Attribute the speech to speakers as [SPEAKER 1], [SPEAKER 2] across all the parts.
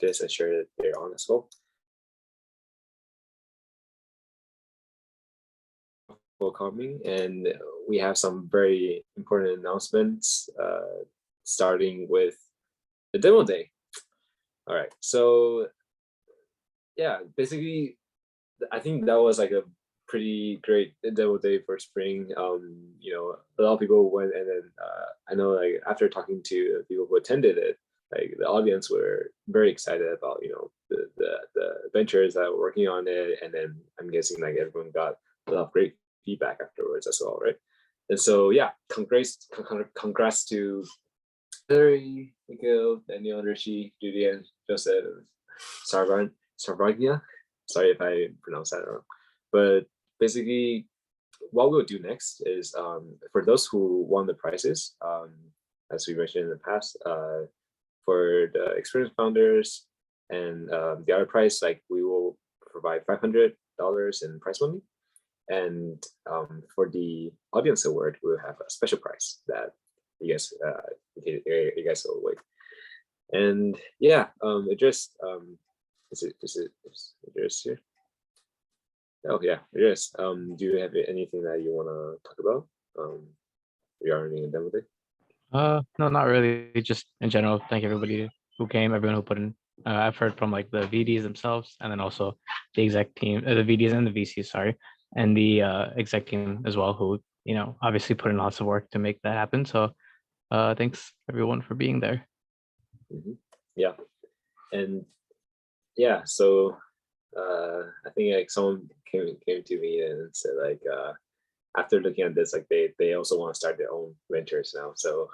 [SPEAKER 1] this and share it there on as well. Coming, and we have some very important announcements, starting with the demo day. All right, so yeah, basically, I think that was like a pretty great demo day for spring. You know, a lot of people went, and then I know, like, after talking to people who attended it, like the audience were very excited about, you know, the ventures that were working on it, and then I'm guessing like everyone got a lot of great feedback afterwards as well, right? And so yeah, congrats to Larry, Miguel, Daniel, Rishi, Julian, Joseph, Sarvagna. Sorry if I pronounced that wrong. But basically, what we'll do next is, for those who won the prizes, as we mentioned in the past, for the experienced founders and the other prize, like we will provide $500 in prize money. And for the audience award, we'll have a special prize that you guys will wait. And yeah, address, is it address here? Oh yeah, address. Do you have anything that you want to talk about regarding the demo day?
[SPEAKER 2] No, not really. Just in general, thank everybody who came, everyone who put in effort, from like the VDs themselves, and then also the exec team, the VDs and the VCs, sorry, and the exec team as well, who, you know, obviously put in lots of work to make that happen. So thanks everyone for being there.
[SPEAKER 1] Yeah, and yeah, so I think like someone came to me and said, like, after looking at this, like they also want to start their own ventures now. So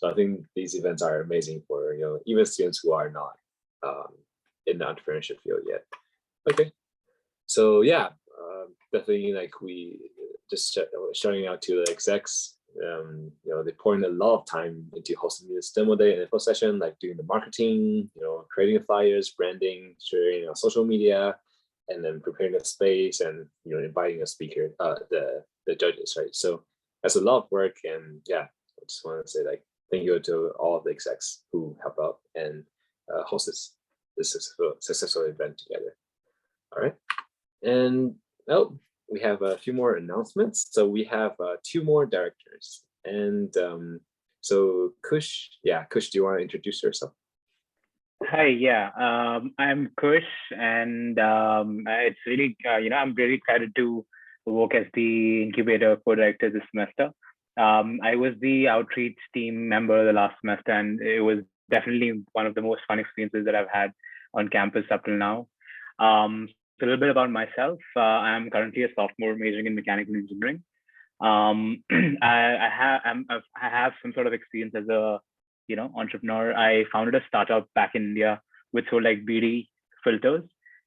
[SPEAKER 1] I think these events are amazing for, you know, even students who are not in the entrepreneurship field yet. Okay, so yeah, definitely, like, we just shouting out to the execs. You know, they pouring a lot of time into hosting this demo day and info session, like doing the marketing, you know, creating the flyers, branding, sharing on social media, and then preparing the space, and, you know, inviting a speaker, the judges, right? So that's a lot of work, and yeah, I just want to say, like, thank you to all of the execs who help out and host this successful event together. All right, and we have a few more announcements. So we have 2 more directors, and so Kush, do you want to introduce yourself?
[SPEAKER 3] Hi, yeah, I'm Kush, and it's really, you know, I'm really excited to work as the incubator co-director this semester. I was the outreach team member the last semester, and it was definitely one of the most fun experiences that I've had on campus up till now. So a little bit about myself. I'm currently a sophomore majoring in mechanical engineering. I have some sort of experience as a, you know, entrepreneur. I founded a startup back in India which sold like BD filters.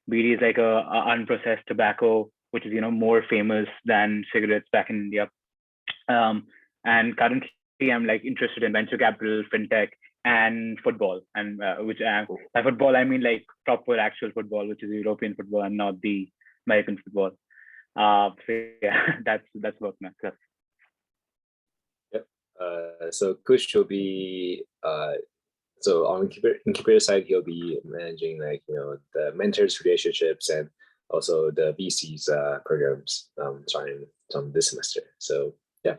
[SPEAKER 3] BD is like a unprocessed tobacco, which is, you know, more famous than cigarettes back in India. And currently I'm like interested in venture capital, fintech, and football. And which by football I mean like proper actual football, which is European football and not the American football. So yeah, that's about myself.
[SPEAKER 1] Yep. So Kush will be so on incubator side, he'll be managing, like, you know, the mentors relationships and also the VCs programs starting from this semester. So yeah,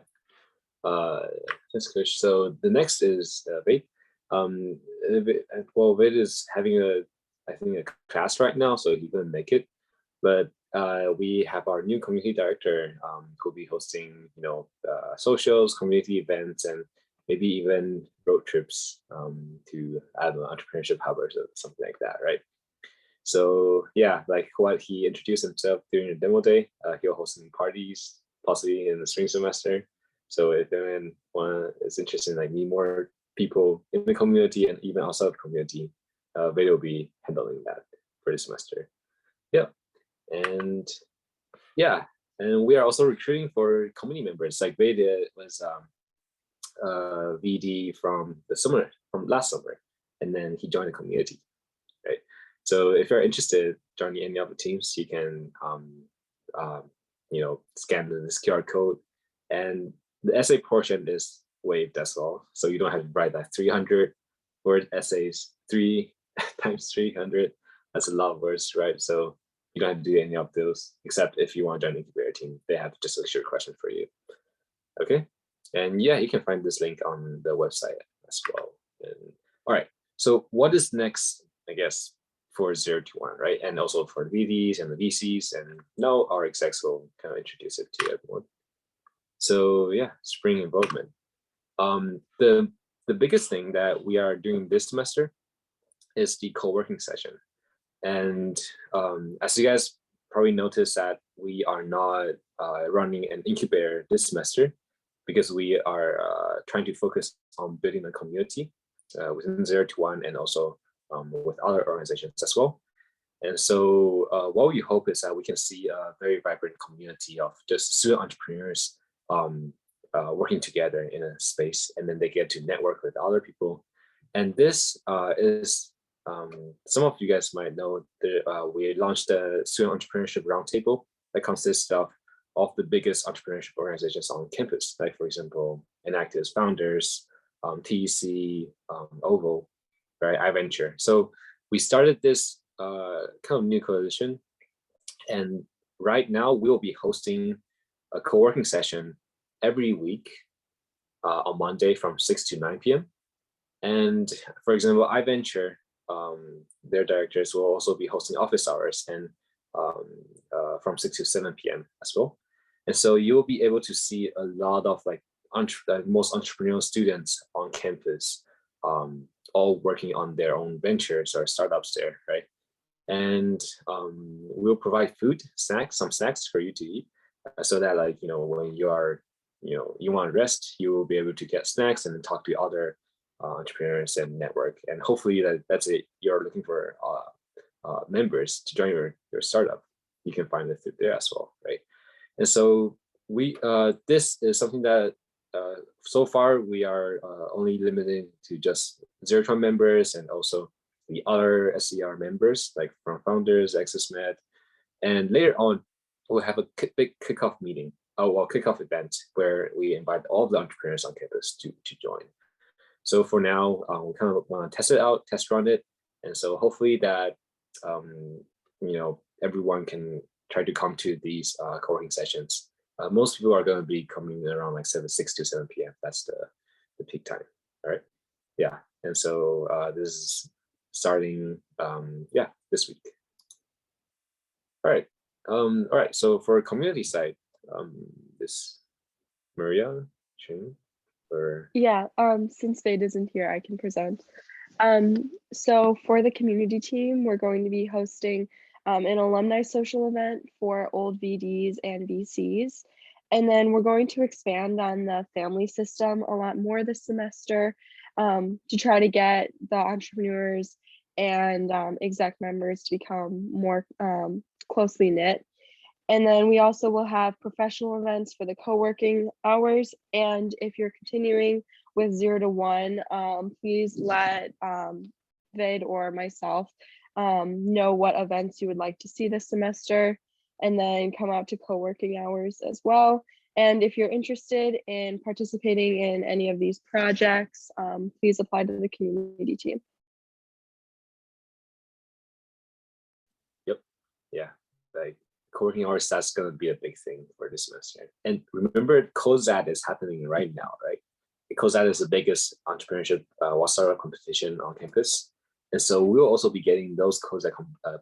[SPEAKER 1] thanks, Kush. So the next is Ved. Well, Ved is having I think a class right now, so he couldn't make it. But we have our new community director who'll be hosting, you know, socials, community events, and maybe even road trips to, I don't know, entrepreneurship hub or something like that, right? So yeah, like what he introduced himself during the demo day, he'll host some parties, possibly in the spring semester. So if anyone is interested in like meet more people in the community and even outside of the community, Ved will be handling that for this semester. Yeah, and yeah, and we are also recruiting for community members. Like Ved was VD from last summer, and then he joined the community, right? So if you're interested joining any of the teams, you can you know, scan this QR code, and the essay portion is waived as well, so you don't have to write that 300-word essays 3 times 300. That's a lot worse, right? So you don't have to do any of those, except if you want to join the incubator team, they have just a short question for you. Okay, and yeah, you can find this link on the website as well. And all right, so what is next, I guess, for Zero2One, right? And also for the VDs and the VCs, and now our execs will kind of introduce it to everyone. So yeah, spring involvement. The biggest thing that we are doing this semester is the co-working session. And as you guys probably noticed, that we are not running an incubator this semester because we are trying to focus on building a community within Zero2One and also with other organizations as well. And so what we hope is that we can see a very vibrant community of just student entrepreneurs working together in a space, and then they get to network with other people. And this is, some of you guys might know that we launched the Student Entrepreneurship Roundtable that consists of the biggest entrepreneurship organizations on campus, like for example, Enactus Founders, TEC, OVO, right, iVenture. So we started this kind of new coalition, and right now we'll be hosting a co-working session every week on Monday from 6 to 9 p.m. And for example, iVenture, their directors will also be hosting office hours and from 6 to 7 p.m. as well. And so you'll be able to see a lot of like most entrepreneurial students on campus, all working on their own ventures or startups there, right? And we'll provide food, some snacks for you to eat, so that like, when you are, you want to rest, you will be able to get snacks and then talk to other entrepreneurs and network. And hopefully that's it. You're looking for members to join your startup. You can find it there as well, right? And so we this is something that so far we are only limited to just Zero2One members and also the other SER members, like from founders, AccessMed, and later on we'll have a big kickoff meeting, kickoff event where we invite all of the entrepreneurs on campus to join. So for now, we kind of want to test it out, test run it, and so hopefully that everyone can try to come to these co-working sessions. Most people are going to be coming around like 6 to 7 p.m. That's the peak time. All right, yeah, and so this is starting this week. All right, so for community side, this Maria Ching, or
[SPEAKER 4] yeah, since Vade isn't here, I can present. So for the community team, we're going to be hosting an alumni social event for old VDs and VCs. And then we're going to expand on the family system a lot more this semester to try to get the entrepreneurs and exec members to become more closely knit. And then we also will have professional events for the co-working hours. And if you're continuing with Zero2One, please let Vid or myself know what events you would like to see this semester, and then come out to co-working hours as well. And if you're interested in participating in any of these projects, please apply to the community team.
[SPEAKER 1] Yep, yeah, like co-working hours, that's going to be a big thing for this semester. And remember, COZAT is happening right now, right? COZAT is the biggest entrepreneurship startup competition on campus. And so we'll also be getting those COZAT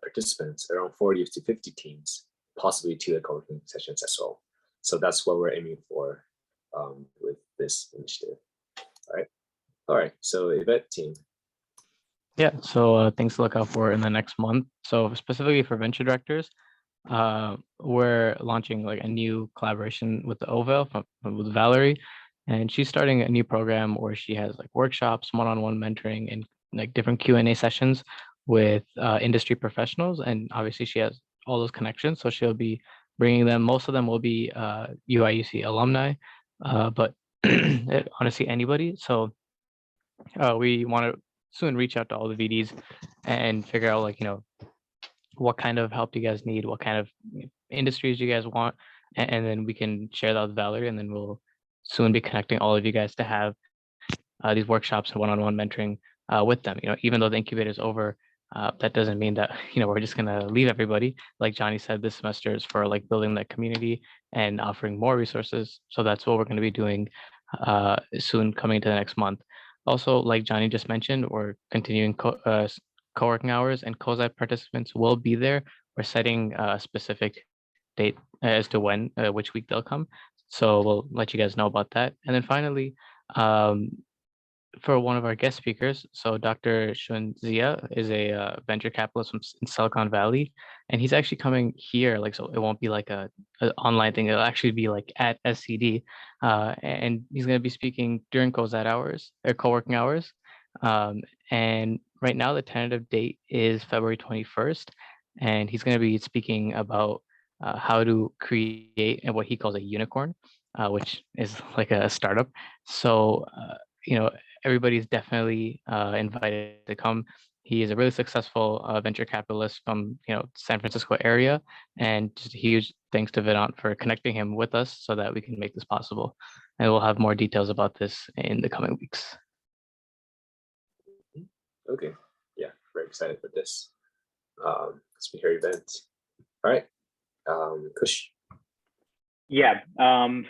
[SPEAKER 1] participants, around 40 to 50 teams, possibly to the co-working sessions as well. So that's what we're aiming for with this initiative. All right, so Yvette team.
[SPEAKER 2] Yeah, so things to look out for in the next month. So specifically for venture directors, we're launching like a new collaboration with the OVEL with Valerie, and she's starting a new program where she has like workshops, one-on-one mentoring, and like different Q&A sessions with industry professionals. And obviously she has all those connections, so she'll be bringing them. Most of them will be UIUC alumni, but honestly anybody. So we want to soon reach out to all the VDs and figure out like, what kind of help you guys need, what kind of industries you guys want, and then we can share that with Valerie, and then we'll soon be connecting all of you guys to have these workshops and one-on-one mentoring with them. Even though the incubator is over, That doesn't mean that we're just gonna leave everybody. Like Johnny said, this semester is for like building that community and offering more resources. So that's what we're going to be doing soon, coming to the next month. Also, like Johnny just mentioned, we're continuing co-working hours, and COSI participants will be there. We're setting a specific date as to when, which week they'll come. So we'll let you guys know about that. And then finally, um, for one of our guest speakers. So Dr. Shun Zia is a venture capitalist in Silicon Valley, and he's actually coming here. Like, so it won't be like a online thing. It'll actually be like at SCD, and he's going to be speaking during COSAT hours or co-working hours. And right now, the tentative date is February 21st, and he's going to be speaking about how to create and what he calls a unicorn, which is like a startup. So, you know, everybody's definitely invited to come. He is a really successful venture capitalist from San Francisco area, and just a huge thanks to Vedant for connecting him with us so that we can make this possible. And we'll have more details about this in the coming weeks.
[SPEAKER 1] Okay, yeah, very excited for this speaker event. All right, Kush.
[SPEAKER 3] Yeah.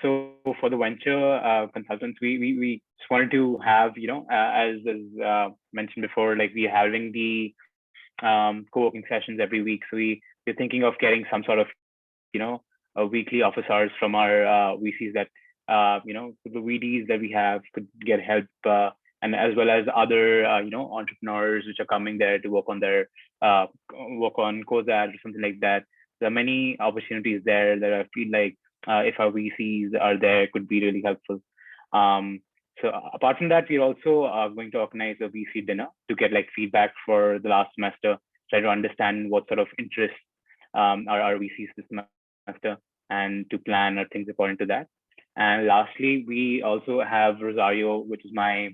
[SPEAKER 3] So for the venture consultants, we just wanted to have, as mentioned before, like we're having the co-working sessions every week. So we're thinking of getting some sort of, a weekly office hours from our VCs that, the VDs that we have could get help, and as well as other, entrepreneurs which are coming there to work on their work on COSAT or something like that. There are many opportunities there that I feel like if our VCs are there, could be really helpful. So apart from that, we're also going to organize a VC dinner to get like feedback for the last semester, try to understand what sort of interests are our VCs this semester, and to plan our things according to that. And lastly, we also have Rosario, which is my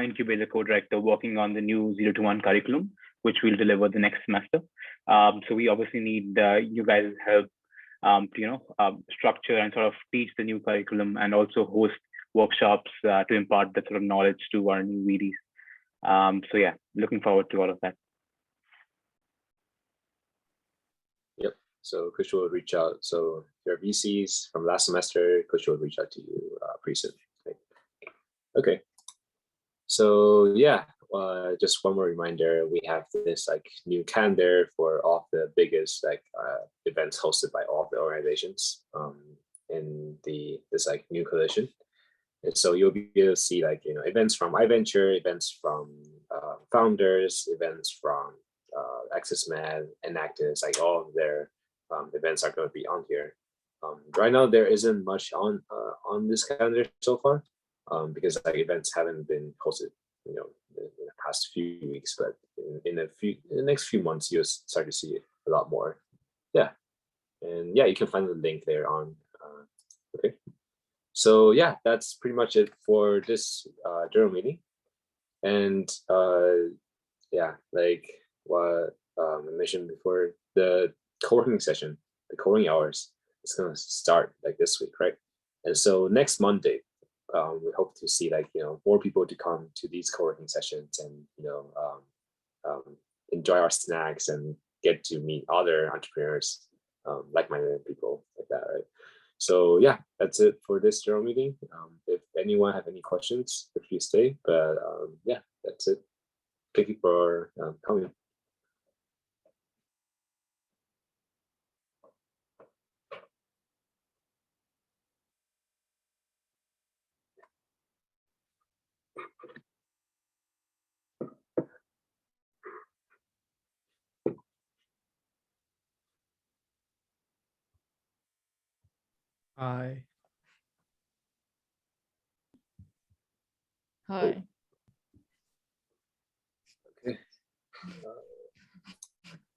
[SPEAKER 3] incubator co-director, working on the new Zero2One curriculum, which we'll deliver the next semester. So we obviously need you guys' help structure and sort of teach the new curriculum, and also host workshops to impart that sort of knowledge to our new VDs. So yeah, looking forward to all of that.
[SPEAKER 1] Yep. So Kush will reach out. So your VCs from last semester, Kush will reach out to you pretty soon. Okay. So yeah, just one more reminder, we have this like new calendar for all the biggest like events hosted by all the organizations in this like new coalition. And so you'll be able to see like events from iVenture, events from founders, events from AccessMed, Enactus, like all of their events are going to be on here. Right now there isn't much on this calendar so far. Because like events haven't been hosted, in the past few weeks, but in the next few months, you'll start to see a lot more. Yeah, and yeah, you can find the link there on. Okay, so yeah, that's pretty much it for this journal meeting, and yeah, like what I mentioned before, the co-working session, the co-working hours, is gonna start like this week, right? And so next Monday, we hope to see like more people to come to these co-working sessions and enjoy our snacks and get to meet other entrepreneurs, like-minded people like that, right? So yeah, that's it for this journal meeting. If anyone have any questions, if you stay, but yeah, that's it. Thank you for coming.
[SPEAKER 5] Hi.
[SPEAKER 6] Hi.
[SPEAKER 1] Okay.